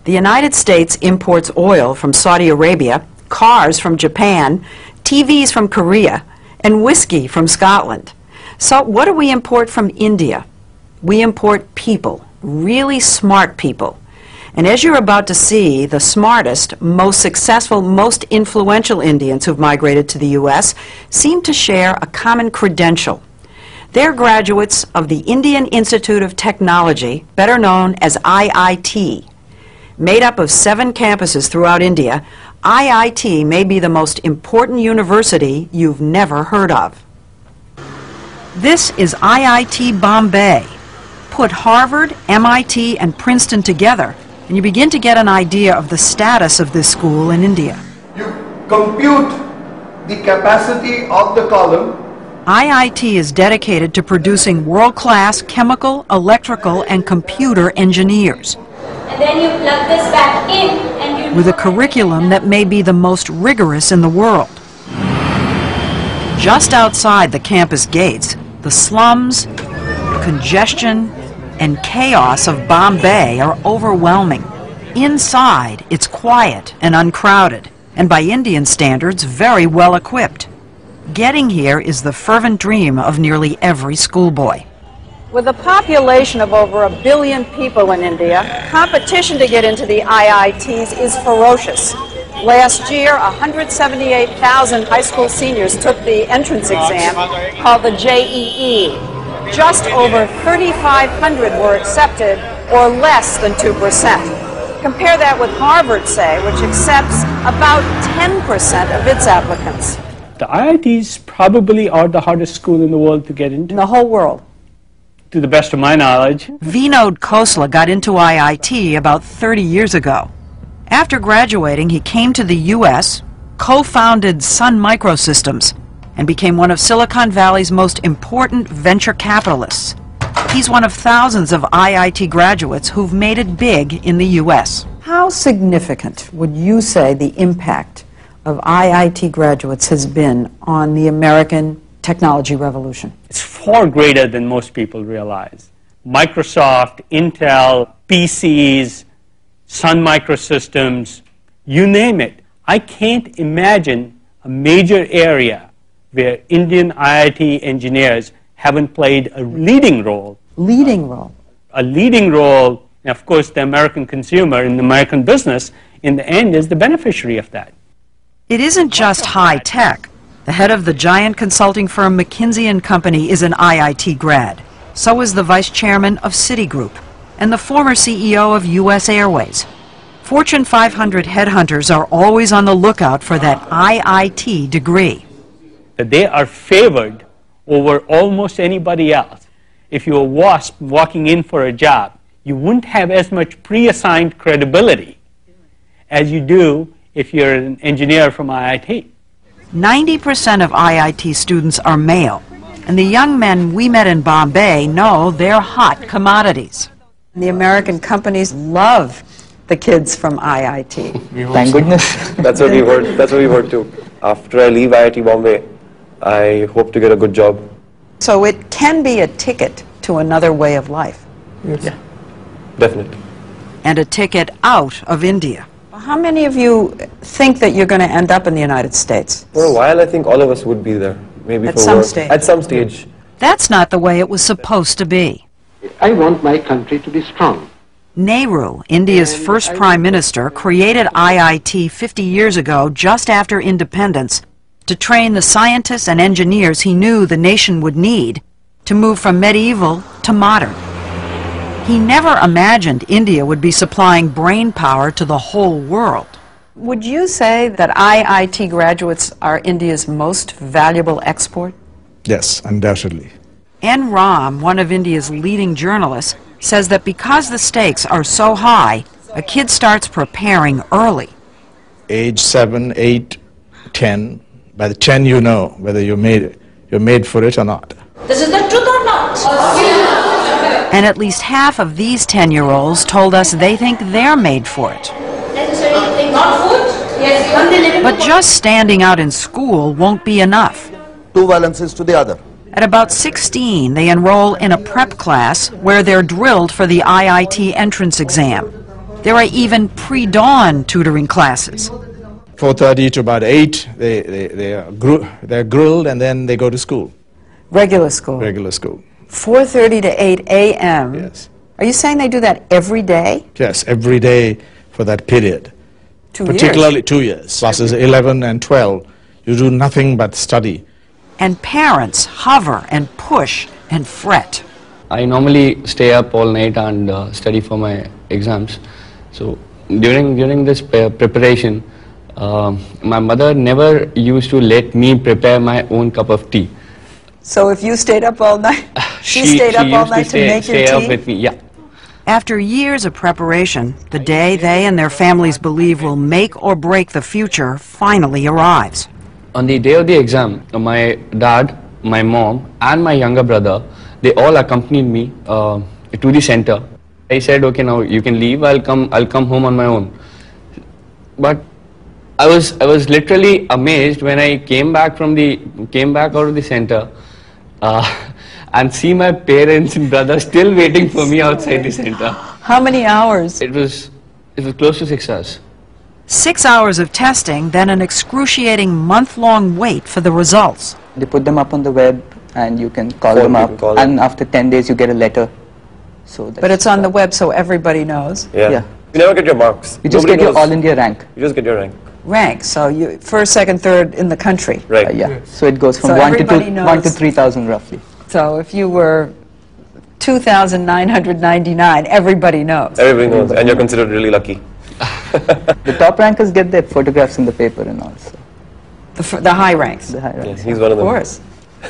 The United States imports oil from Saudi Arabia, cars from Japan, TVs from Korea, and whiskey from Scotland. So what do we import from India? We import people, really smart people. And as you're about to see, the smartest, most successful, most influential Indians who've migrated to the U.S. seem to share a common credential. They're graduates of the Indian Institute of Technology, better known as IIT. Made up of 7 campuses throughout India, IIT may be the most important university you've never heard of. This is IIT Bombay. Put Harvard, MIT, and Princeton together, and you begin to get an idea of the status of this school in India. You compute the capacity of the column. IIT is dedicated to producing world-class chemical, electrical, and computer engineers. And then you plug this back in and you... With a curriculum that may be the most rigorous in the world. Just outside the campus gates, the slums, congestion, and chaos of Bombay are overwhelming. Inside, it's quiet and uncrowded, and by Indian standards, very well equipped. Getting here is the fervent dream of nearly every schoolboy. With a population of over 1 billion people in India, competition to get into the IITs is ferocious. Last year, 178,000 high school seniors took the entrance exam called the JEE. Just over 3,500 were accepted, or less than 2%. Compare that with Harvard, say, which accepts about 10% of its applicants. The IITs probably are the hardest school in the world to get into. In the whole world. To the best of my knowledge. Vinod Khosla got into IIT about 30 years ago. After graduating, he came to the U.S., co-founded Sun Microsystems, and became one of Silicon Valley's most important venture capitalists. He's one of thousands of IIT graduates who've made it big in the U.S. How significant would you say the impact of IIT graduates has been on the American technology revolution? It's far greater than most people realize. Microsoft, Intel, PCs, Sun Microsystems, you name it. I can't imagine a major area where Indian IIT engineers haven't played a leading role. Leading role? A leading role, and of course the American consumer in the American business, in the end, is the beneficiary of that. It isn't just high tech. The head of the giant consulting firm McKinsey & Company is an IIT grad. So is the vice chairman of Citigroup and the former CEO of U.S. Airways. Fortune 500 headhunters are always on the lookout for that IIT degree. That they are favored over almost anybody else. If you're a WASP walking in for a job, you wouldn't have as much pre-assigned credibility as you do if you're an engineer from IIT. 90% of IIT students are male, and the young men we met in Bombay know they're hot commodities. The American companies love the kids from IIT. Thank goodness. That's what we've heard. That's what we've heard too. After I leave IIT Bombay, I hope to get a good job. So it can be a ticket to another way of life. Yes. Yeah, definitely. And a ticket out of India. How many of you think that you're going to end up in the United States? For a while, I think all of us would be there. Maybe at for some work. stage. At some stage. That's not the way it was supposed to be. I want my country to be strong. Nehru, India's first prime minister, created IIT 50 years ago, just after independence, to train the scientists and engineers he knew the nation would need to move from medieval to modern. He never imagined India would be supplying brain power to the whole world. Would you say that IIT graduates are India's most valuable export? Yes, undoubtedly. N. Ram, one of India's leading journalists, says that because the stakes are so high, a kid starts preparing early. Age 7, 8, 10. By the 10 you know whether you're made for it or not. This is the truth or not? And at least half of these 10-year-olds told us they think they're made for it. But just standing out in school won't be enough. Two valences to the other. At about 16, they enroll in a prep class where they're drilled for the IIT entrance exam. There are even pre-dawn tutoring classes. 4:30 to about 8, they're grilled, and then they go to school, Regular school. regular school. 4:30 to 8 a.m. Yes. Are you saying they do that every day? Yes, every day for that period. 2 years. Particularly 2 years. Classes 11 and 12, you do nothing but study. And parents hover and push and fret. I normally stay up all night and study for my exams. So during this preparation, my mother never used to let me prepare my own cup of tea. So if you stayed up all night, she stayed up all night to make your stay tea? up with me, yeah. After years of preparation, the day they and their families believe will make or break the future finally arrives. On the day of the exam, my dad, my mom, and my younger brother, they all accompanied me to the center. I said, okay, now you can leave. I'll come home on my own. But I was literally amazed when I came back out of the center and see my parents and brother still waiting for me outside the center. How many hours? It was close to 6 hours. 6 hours of testing, then an excruciating month-long wait for the results. They put them up on the web and you can call Phone, them you up, can call and them. after 10 days you get a letter. So But it's on the web so everybody knows. Yeah. Yeah. You never get your marks. You just Nobody get your knows. All India rank. You just get your rank. Rank, so you first, second, third in the country. Right. Yeah. So it goes from So 1 to everybody 1 to knows. 3,000 roughly. So if you were 2,999, everybody knows. Everybody knows, and you're considered really lucky. The top rankers get their photographs in the paper and all. So The high ranks, the high Yeah, ranks. he's one of of them. course.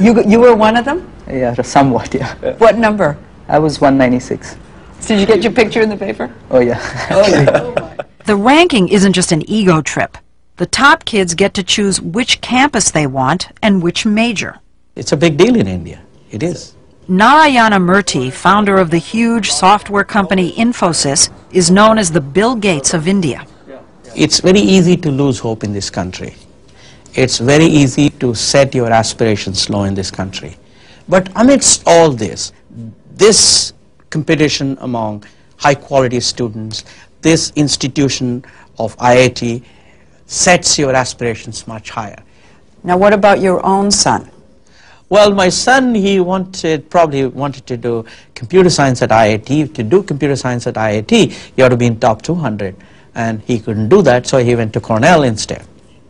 You were one of them? Yeah, somewhat. Yeah. What number? I was 196. Did you get your picture in the paper? Oh yeah. The ranking isn't just an ego trip. The top kids get to choose which campus they want and which major. It's a big deal in India. It is. Narayana Murthy, founder of the huge software company Infosys, is known as the Bill Gates of India. It's very easy to lose hope in this country. It's very easy to set your aspirations low in this country. But amidst all this competition among high-quality students, this institution of IIT sets your aspirations much higher. Now, what about your own son? Well, my son, he probably wanted to do computer science at IIT. To do computer science at IIT, you have to be in top 200. And he couldn't do that, so he went to Cornell instead.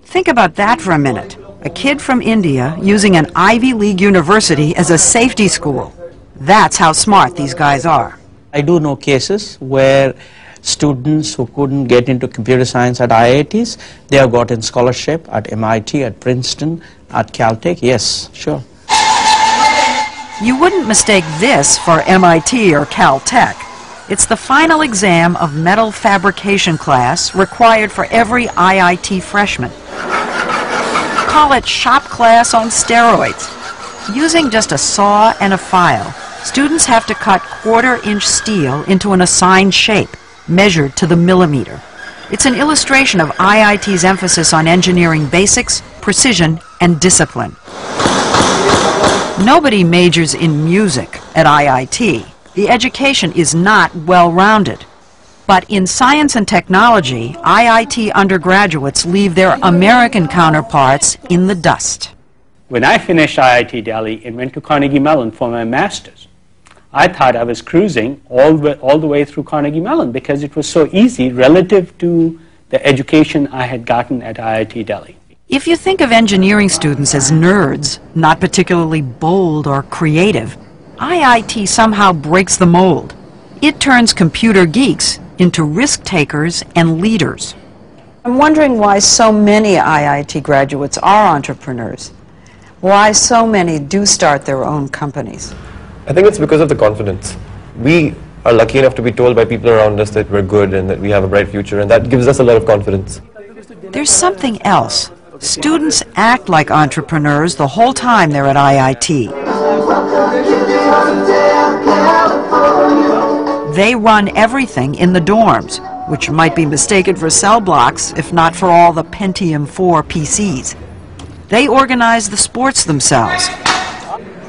Think about that for a minute. A kid from India using an Ivy League university as a safety school. That's how smart these guys are. I do know cases where students who couldn't get into computer science at IITs, they have gotten scholarship at MIT, at Princeton, at Caltech. Yes, sure. You wouldn't mistake this for MIT or Caltech. It's the final exam of metal fabrication class required for every IIT freshman. Call it shop class on steroids. Using just a saw and a file, students have to cut quarter-inch steel into an assigned shape, measured to the millimeter. It's an illustration of IIT's emphasis on engineering basics, precision, and discipline. Nobody majors in music at IIT. The education is not well-rounded. But in science and technology, IIT undergraduates leave their American counterparts in the dust. When I finished IIT Delhi and went to Carnegie Mellon for my master's, I thought I was cruising all the way through Carnegie Mellon because it was so easy relative to the education I had gotten at IIT Delhi. If you think of engineering students as nerds, not particularly bold or creative, IIT somehow breaks the mold. It turns computer geeks into risk takers and leaders. I'm wondering why so many IIT graduates are entrepreneurs. Why so many do start their own companies. I think it's because of the confidence. We are lucky enough to be told by people around us that we're good and that we have a bright future, and that gives us a lot of confidence. There's something else. Students act like entrepreneurs the whole time they're at IIT. They run everything in the dorms, which might be mistaken for cell blocks if not for all the Pentium 4 PCs. They organize the sports themselves.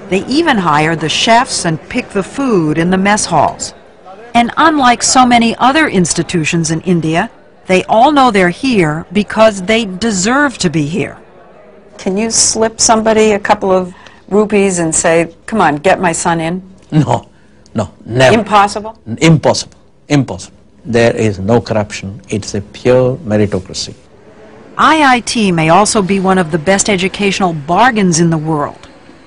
They even hire the chefs and pick the food in the mess halls. And unlike so many other institutions in India, they all know they're here because they deserve to be here. Can you slip somebody a couple of rupees and say, come on, get my son in? No, no, never. Impossible? Impossible, impossible. There is no corruption. It's a pure meritocracy. IIT may also be one of the best educational bargains in the world.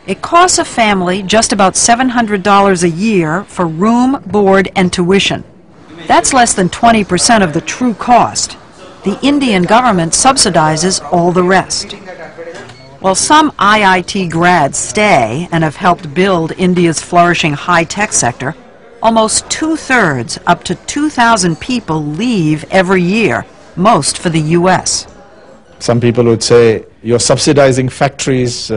It costs a family just about $700 a year for room, board, and tuition. That's less than 20% of the true cost. The Indian government subsidizes all the rest. While some IIT grads stay and have helped build India's flourishing high-tech sector, almost 2/3, up to 2,000 people leave every year, most for the U.S. Some people would say you're subsidizing factories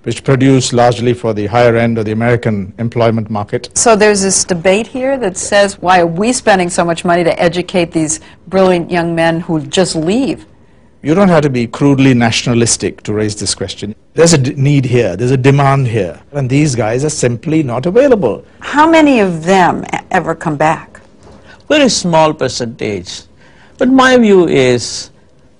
which produce largely for the higher end of the American employment market. So there's this debate here that says, why are we spending so much money to educate these brilliant young men who just leave? You don't have to be crudely nationalistic to raise this question. There's a need here, there's a demand here, and these guys are simply not available. How many of them ever come back? Very small percentage. But my view is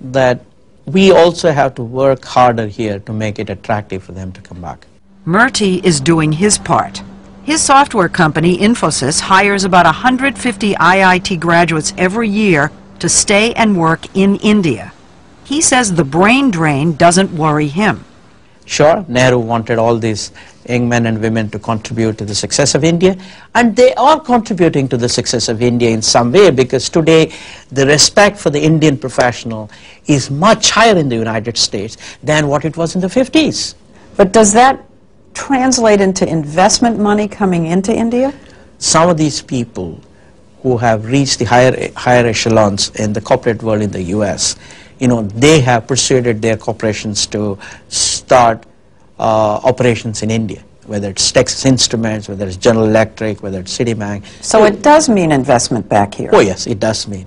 that we also have to work harder here to make it attractive for them to come back. Murthy is doing his part. His software company, Infosys, hires about 150 IIT graduates every year to stay and work in India. He says the brain drain doesn't worry him. Sure, Nehru wanted all these young men and women to contribute to the success of India, and they are contributing to the success of India in some way, because today the respect for the Indian professional is much higher in the United States than what it was in the 50s. But does that translate into investment money coming into India? Some of these people who have reached the higher echelons in the corporate world in the US, you know, they have persuaded their corporations to start operations in India, whether it's Texas Instruments, whether it's General Electric, whether it's Citibank. So it does mean investment back here? Oh yes, it does mean.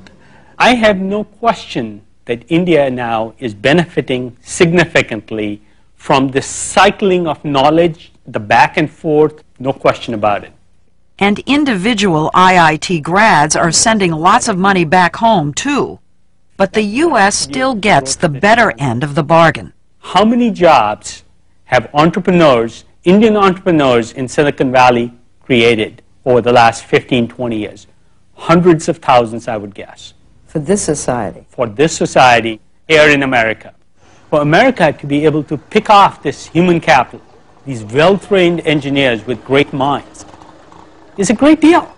I have no question that India now is benefiting significantly from the cycling of knowledge, the back and forth, no question about it. And individual IIT grads are sending lots of money back home too. But the U.S. still gets the better end of the bargain. How many jobs have entrepreneurs, Indian entrepreneurs in Silicon Valley created over the last 15, 20 years? Hundreds of thousands, I would guess. For this society? For this society here in America. For America to be able to pick off this human capital, these well-trained engineers with great minds, is a great deal.